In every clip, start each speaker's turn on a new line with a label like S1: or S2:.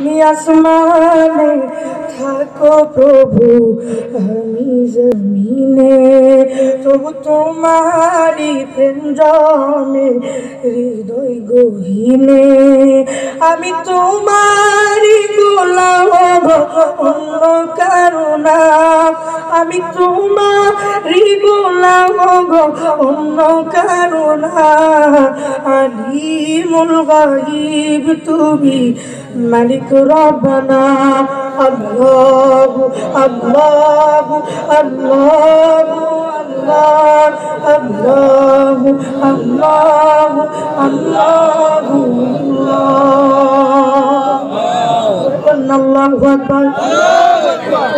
S1: তুমি আসমানে থাকো প্রভু, আমি জমিনে, তবু তোমারি প্রেম জমে হৃদয় গহীনে। আমি তোমারি গোলাম অন্য কারো না, আমি তোমারি গোলাম অন্য কারো না। আলিমুল গায়ব তুমি, মালিক রব্বানা। আল্লাহু আল্লাহু আল্লাহু আল্লাহু আল্লাহু আল্লাহু আল্লাহু আকবার।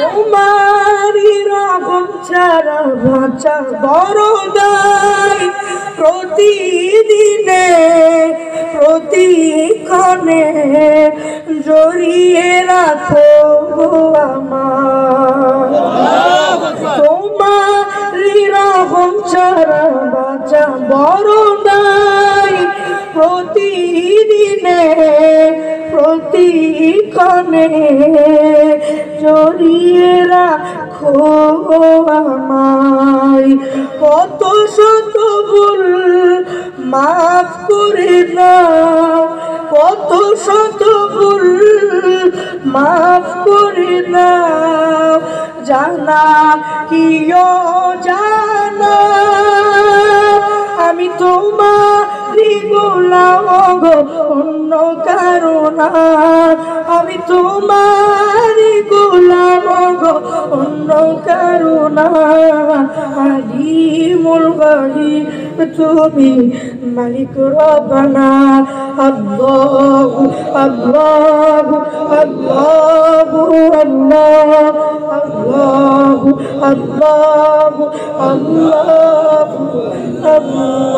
S1: তোমারি রহম ছাড়া বাঁচা বড় দায়, প্রতিদিনে প্রতিক্ষণে জড়িয়ে রাখো আমার। তোমারি রহম ছাড়া বাঁচা বড় দায়, প্রতিদিনে প্রতিক্ষণে জড়িয়ে রাখো আমায়। কত শত ভুল মাফ করে দাও, কত শত ভুল মাফ করে দাও, জানা কি জানা। আমি তোমারি গোলাম অন্য কারো না, আমি তোমারি গোলাম অন্য কারো না। আলিমুল গায়ব তুমি, মালিক রব্বানা। আল্লাহু আল্লাহু আল্লাহু আল্লাহু আল্লাহু আল্লাহু আল্লাহু।